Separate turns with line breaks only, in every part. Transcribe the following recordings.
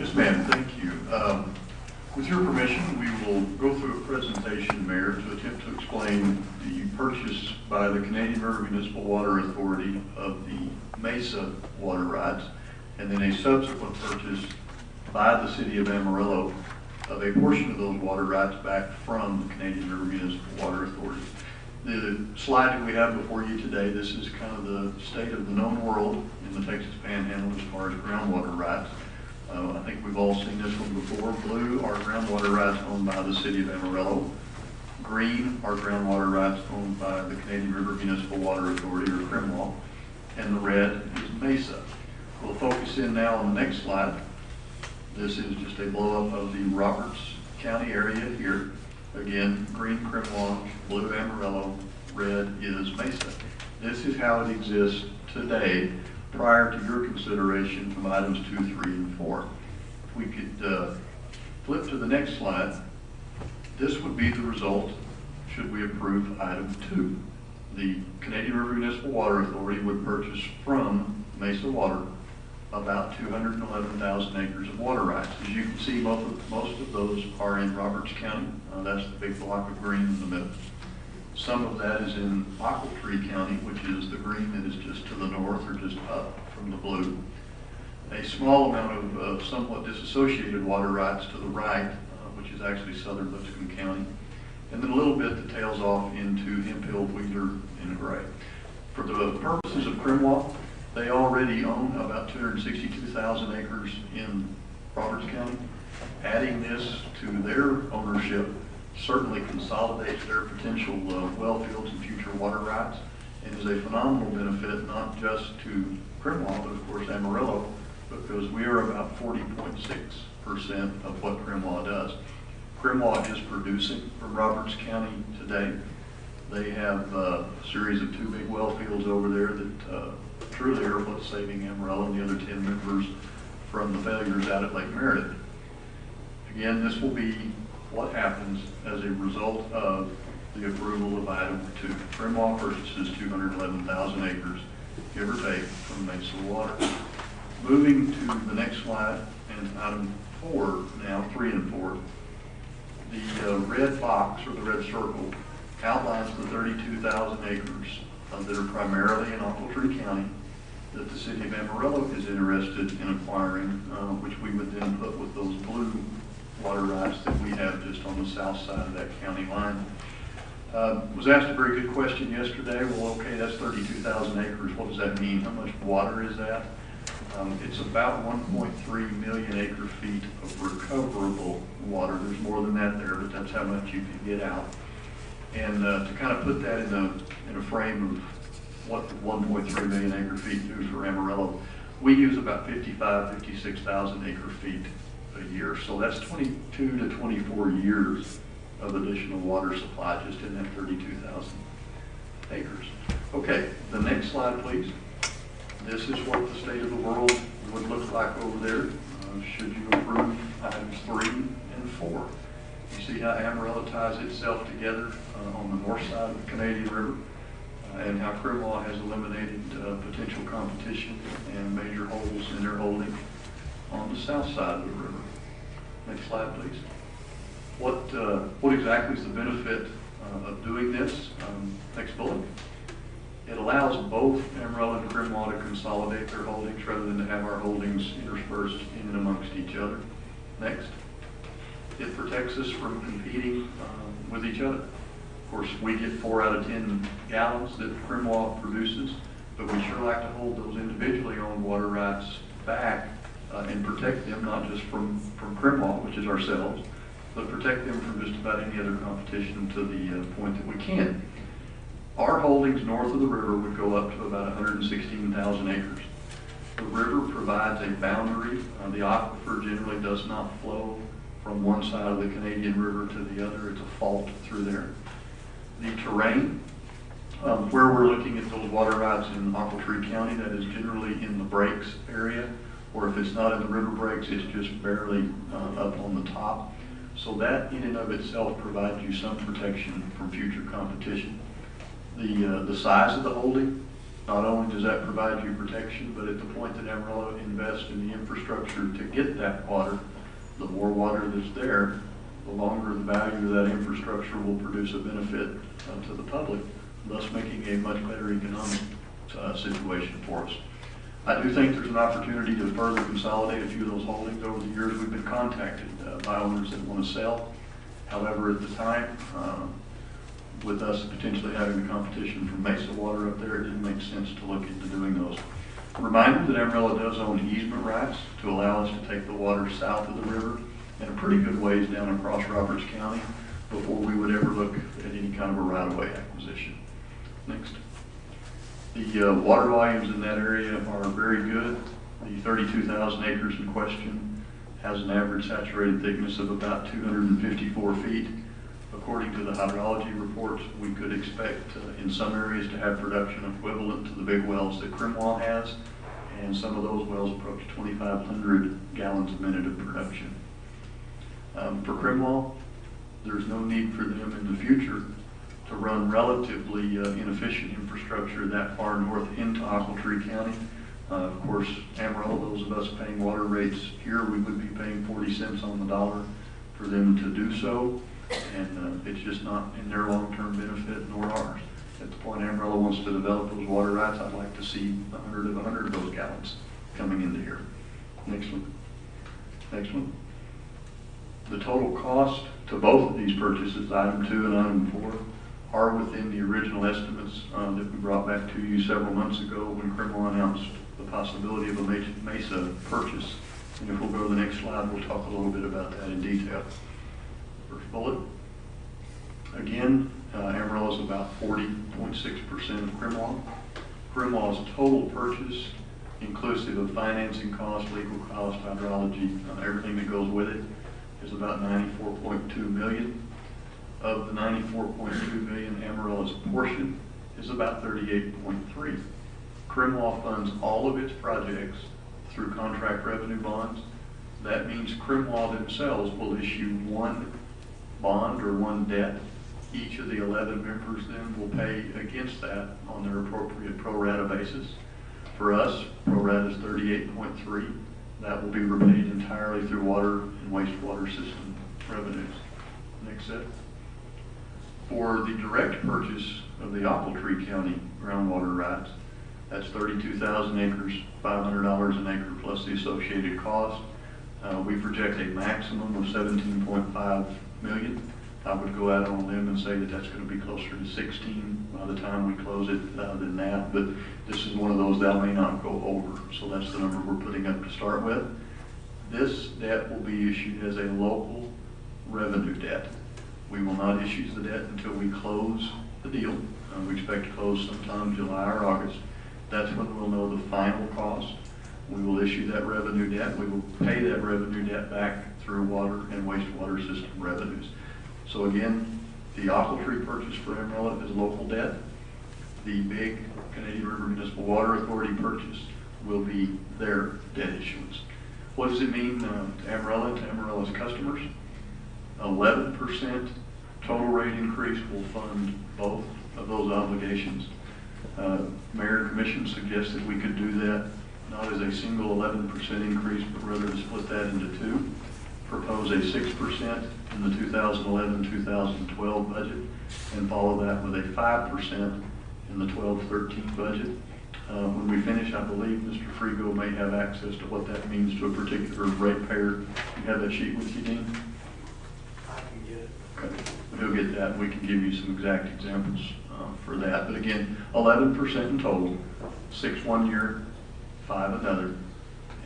Yes, ma'am. Thank you. With your permission, we will go through a presentation, Mayor, to attempt to explain the purchase by the Canadian River Municipal Water Authority of the Mesa water rights, and then a subsequent purchase by the City of Amarillo of a portion of those water rights back from the Canadian River Municipal Water Authority. The slide that we have before you today, this is kind of the state of the known world in the Texas Panhandle as far as groundwater rights. I think we've all seen this one before. Blue are groundwater rights owned by the City of Amarillo. Green are groundwater rights owned by the Canadian River Municipal Water Authority, or CRMWA. And the red is Mesa. We'll focus in now on the next slide. This is just a blow-up of the Roberts County area here. Again, green CRMWA, blue Amarillo, red is Mesa. This is how it exists today, prior to your consideration of items 2, 3, and 4. If we could flip to the next slide, this would be the result should we approve item 2. The Canadian River Municipal Water Authority would purchase from Mesa Water about 211,000 acres of water rights. As you can see, most of those are in Roberts County. That's the big block of green in the middle. Some of that is in Water20110614 County, which is the green that is just to the north or just up from the blue. A small amount of somewhat disassociated water rights to the right, which is actually southern Lipscomb County. And then a little bit that tails off into Hemp Hill, Wheeler, and Gray. For the purposes of CRMWA, they already own about 262,000 acres in Roberts County. Adding this to their ownership certainly consolidates their potential well fields and future water rights, and is a phenomenal benefit not just to CRMWA, but of course Amarillo, because we are about 40.6% of what CRMWA does. CRMWA is producing from Roberts County today. They have a series of 2 big well fields over there that truly are what's saving Amarillo and the other 10 members from the failures out at Lake Meredith. Again, this will be what happens as a result of the approval of item 2. CRMWA purchases 211,000 acres, give or take, from Mesa Water. Moving to the next slide, and item 4 now, 3 and 4. The red box, or the red circle, outlines the 32,000 acres that are primarily in Water20110614 County that the City of Amarillo is interested in acquiring, which we would then put with those blue water rights that we have just on the south side of that county line. Was asked a very good question yesterday. Well, okay, that's 32,000 acres. What does that mean? How much water is that? It's about 1.3 million acre feet of recoverable water. There's more than that there, but that's how much you can get out. And to kind of put that in a frame of what 1.3 million acre feet do for Amarillo, we use about 56,000 acre feet a year. So that's 22 to 24 years of additional water supply just in that 32,000 acres. Okay, the next slide, please. This is what the state of the world would look like over there should you approve items 3 and 4. You see how Amarillo ties itself together on the north side of the Canadian River, and how CRMWA has eliminated potential competition and major holes in their holding on the south side of the river. Next slide, please. What exactly is the benefit of doing this? Next bullet. It allows both Amarillo and CRMWA to consolidate their holdings rather than to have our holdings interspersed in and amongst each other. Next. It protects us from competing with each other. Of course, we get 4 out of 10 gallons that CRMWA produces, but we sure like to hold those individually owned water rights back and protect them, not just from CRMWA, which is ourselves, but protect them from just about any other competition to the point that we can. Our holdings north of the river would go up to about 116,000 acres. The river provides a boundary. The aquifer generally does not flow from one side of the Canadian River to the other. It's a fault through there. The terrain, where we're looking at those water rights in Water20110614 County, that is generally in the breaks area, or if it's not in the river breaks, it's just barely up on the top. So that in and of itself provides you some protection from future competition. The size of the holding Not only does that provide you protection, but at the point that Amarillo invests in the infrastructure to get that water, the more water that's there, the longer the value of that infrastructure will produce a benefit to the public, thus making a much better economic situation for us. I do think there's an opportunity to further consolidate a few of those holdings. Over the years, we've been contacted by owners that want to sell. However, at the time, with us potentially having the competition from Mesa Water up there, it didn't make sense to look into doing those. Reminder that Amarillo does own easement rights to allow us to take the water south of the river and a pretty good ways down across Roberts County before we would ever look at any kind of a right-of-way acquisition. Next. The water volumes in that area are very good. The 32,000 acres in question has an average saturated thickness of about 254 feet. According to the hydrology reports, we could expect in some areas to have production equivalent to the big wells that Crimwall has, and some of those wells approach 2,500 gallons a minute of production. For Crimwall, there's no need for them in the future to run relatively inefficient infrastructure that far north into Ochiltree County. Of course, Amarillo, those of us paying water rates here, we would be paying 40 cents on the dollar for them to do so, and it's just not in their long-term benefit nor ours. At the point Amarillo wants to develop those water rights, I'd like to see 100 of those gallons coming into here. Next one. Next one. The total cost to both of these purchases, item 2 and item 4, are within the original estimates that we brought back to you several months ago when Crimwall announced the possibility of a Mesa purchase. And if we'll go to the next slide, we'll talk a little bit about that in detail. First bullet. Again, Amarillo is about 40.6% of Crimwall. Crimwall's total purchase, inclusive of financing costs, legal costs, hydrology, everything that goes with it, is about $94.2 million. Of the $94.2 million, Amarillo's portion is about $38.3. Crimwall funds all of its projects through contract revenue bonds. That means Crimwall themselves will issue one bond or one debt. Each of the 11 members then will pay against that on their appropriate pro rata basis. For us, pro rata is 38.3. That will be repaid entirely through water and wastewater system revenues. Next set. For the direct purchase of the Ochiltree County groundwater rights, that's 32,000 acres, $500 an acre plus the associated cost. We project a maximum of $17.5 million. I would go out on a limb and say that that's going to be closer to 16 by the time we close it than that, but this is one of those that may not go over, so that's the number we're putting up to start with. This debt will be issued as a local revenue debt. We will not issue the debt until we close the deal. We expect to close sometime July or August. That's when we'll know the final cost. We will issue that revenue debt. We will pay that revenue debt back through water and wastewater system revenues. So again, the Ochiltree purchase for Amarillo is local debt. The big Canadian River Municipal Water Authority purchase will be their debt issuance. What does it mean to Amarillo and to Amarillo's customers? 11% total rate increase will fund both of those obligations. Mayor and Commission suggests that we could do that not as a single 11% increase, but rather to split that into two. Propose a 6% in the 2011-2012 budget and follow that with a 5% in the 12-13 budget. When we finish, I believe Mr. Frigo may have access to what that means to a particular ratepayer. You have that sheet with you, Dean?
I can get it.
Okay. He'll get that, and we can give you some exact examples for that. But again, 11% in total, 6 one year, 5 another,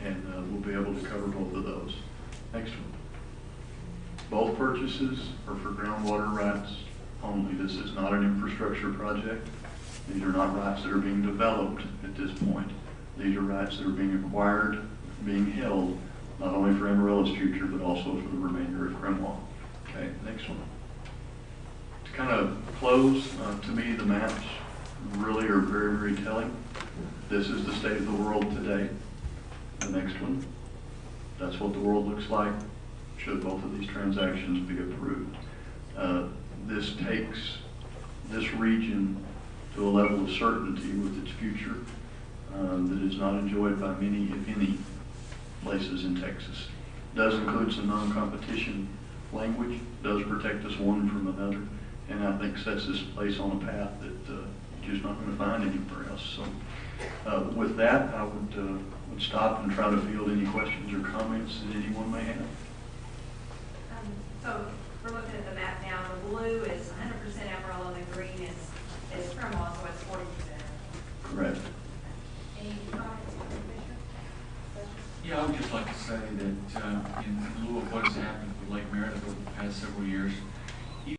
and we'll be able to cover both of those. Next one. Both purchases are for groundwater rights only. This is not an infrastructure project. These are not rights that are being developed at this point. These are rights that are being acquired, being held, not only for Amarillo's future, but also for the remainder of Crimwall. Okay, next one. To kind of close, to me, the maps really are very, very telling. This is the state of the world today. The next one. That's what the world looks like should both of these transactions be approved. This takes this region to a level of certainty with its future that is not enjoyed by many, if any, places in Texas. Does include some non-competition language, does protect us one from another, and I think sets this place on a path that you're just not going to find anywhere else. So with that, I would stop and try to field any questions or comments that anyone may have.
So we're looking at the map now. The blue is 100% Amarillo, the green is Cromwell, so it's 40%.
Correct.
Any comments, Commissioner?
Yeah, I would just like to say that in lieu of what has happened with Lake Meredith over the past several years,